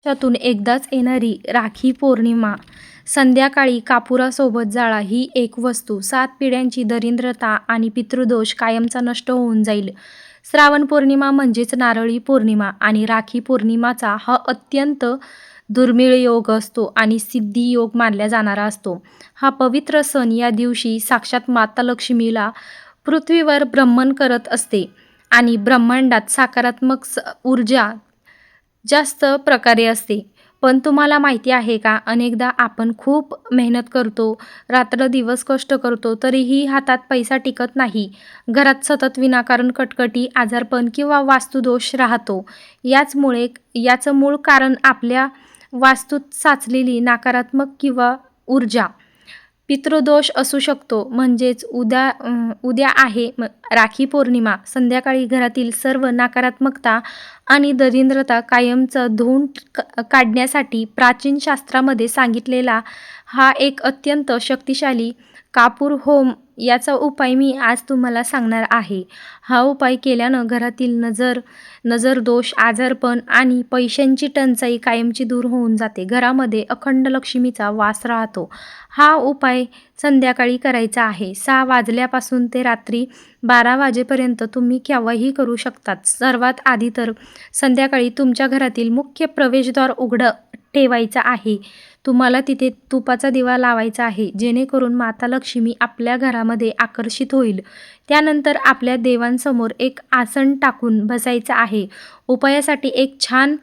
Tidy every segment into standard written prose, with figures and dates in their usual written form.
त्यातून एकदाच येणारी राखी पौर्णिमा. संध्याकाळी कापुरासोबत जाळा ही एक वस्तू 7 पिढ्यांची दरिद्रता आणि पितृदोष कायमचा नष्ट होऊन जाईल. श्रावण पौर्णिमा म्हणजेच नारळी पौर्णिमा आणि राखी पौर्णिमाचा हा अत्यंत दुर्मिळ योग असतो आणि सिद्धी योग मानला जाणारा असतो. हा पवित्र सण या दिवशी साक्षात माता लक्ष्मीला पृथ्वीवर भ्रमण करत असते आणि ब्रह्मांडात सकारात्मक ऊर्जा जास्त प्रकारे असते. पण तुम्हाला माहिती आहे का, अनेकदा आपण खूप मेहनत करतो, रात्रंदिवस कष्ट करतो, तरीही हातात पैसा टिकत नाही. घरात सतत विनाकारण कटकटी, आजारपण किंवा वास्तुदोष राहतो. याचं मूळ कारण आपल्या वास्तूत साचलेली नकारात्मक किंवा ऊर्जा, पितृदोष असू शकतो. म्हणजेच उद्या आहे राखी पौर्णिमा. संध्याकाळी घरातील सर्व नकारात्मकता आणि दरिद्रता कायमचं धुवून काढण्यासाठी प्राचीन शास्त्रामध्ये सांगितलेला हा एक अत्यंत शक्तिशाली कापूर होम याचा उपाय मी आज तुम्हाला सांगणार आहे. हा उपाय केल्यानं घरातील नजरदोष, आजारपण आणि पैशांची टंचाई कायमची दूर होऊन जाते. घरामध्ये अखंड लक्ष्मीचा वास राहतो. हा उपाय संध्याकाळी करायचा आहे. 6 वाजल्यापासून ते रात्री 12 वाजेपर्यंत तुम्ही केव्हाही करू शकतात. सर्वात आधी तर संध्याकाळी तुमच्या घरातील मुख्य प्रवेशद्वार उघडं ठेवायचं आहे. तुम्हाला तिथे तुपाचा दिवा लावायचा आहे, जेणेकरून माता लक्ष्मी आपल्या घरामध्ये आकर्षित होईल. त्यानंतर आपल्या देवांसमोर एक आसन टाकून बसायचं आहे. उपायासाठी एक छान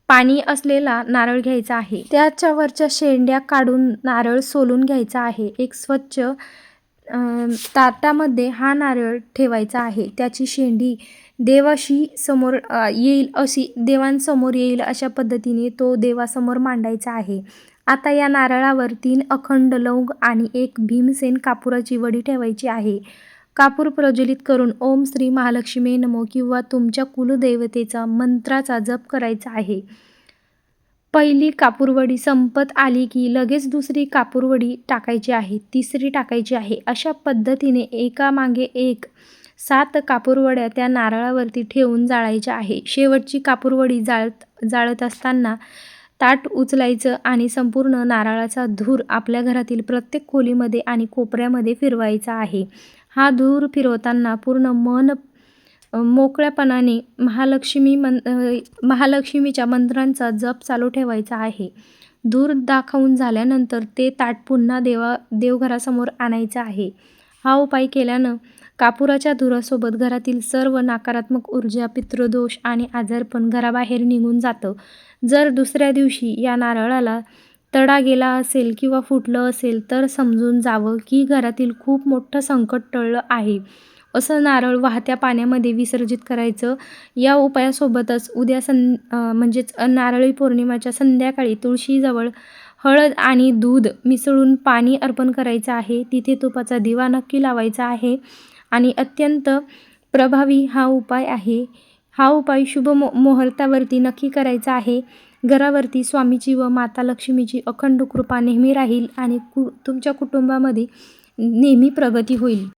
पाणी असलेला नारळ घ्यायचा आहे. त्याच्यावरच्या शेंड्या काढून नारळ सोलून घ्यायचा आहे. एक स्वच्छ ताटामध्ये हा नारळ ठेवायचा आहे. त्याची शेंडी देवांसमोर येईल अशा पद्धतीने तो देवासमोर मांडायचा आहे. आता या नारळावर 3 अखंड लवंग आणि 1 भीमसेन कापुराची वडी ठेवायची आहे. कापूर प्रज्वलित करून ओम श्री महालक्ष्मी नमो किंवा तुमच्या कुलदेवतेचा मंत्राचा जप करायचा आहे. पहिली कापूरवडी संपत आली की लगेच दुसरी कापूरवडी टाकायची आहे, तिसरी टाकायची आहे. अशा पद्धतीने एकामागे एक 7 कापूरवड्या त्या नारळावरती ठेवून जाळायच्या आहे. शेवटची कापूरवडी जाळत असताना ताट उचलायचं आणि संपूर्ण नारळाचा धूर आपल्या घरातील प्रत्येक खोलीमध्ये आणि कोपऱ्यामध्ये फिरवायचा आहे. हा धूर फिरवताना पूर्ण मन मोकळ्यापणाने महालक्ष्मीच्या मंत्रांचा जप चालू ठेवायचा आहे. धूर दाखवून झाल्यानंतर ते ताट पुन्हा देवघरासमोर आणायचं आहे. हा उपाय केल्यानं कापुराच्या धुरासोबत घरातील सर्व नकारात्मक ऊर्जा, पितृदोष आणि आजारपण घराबाहेर निघून जातं. जर दुसऱ्या दिवशी या नारळाला तडा गेला असेल किंवा फुटलं असेल तर समजून जावं की घरातील खूप मोठं संकट टळलं आहे. असं नारळ वाहत्या पाण्यामध्ये विसर्जित करायचं. या उपायासोबतच उद्या म्हणजेच नारळी पौर्णिमेच्या संध्याकाळी तुळशीजवळ हळद आणि दूध मिसळून पाणी अर्पण करायचं आहे. तिथे तुपाचा दिवा नक्की लावायचा आहे आणि अत्यंत प्रभावी हा उपाय आहे. हा उपाय शुभ मुहूर्तावरती नक्की करायचा आहे. घरावरती स्वामीची व माता लक्ष्मीची अखंड कृपा नेहमी राहील आणि तुमच्या कुटुंबामध्ये नेहमी प्रगती होईल.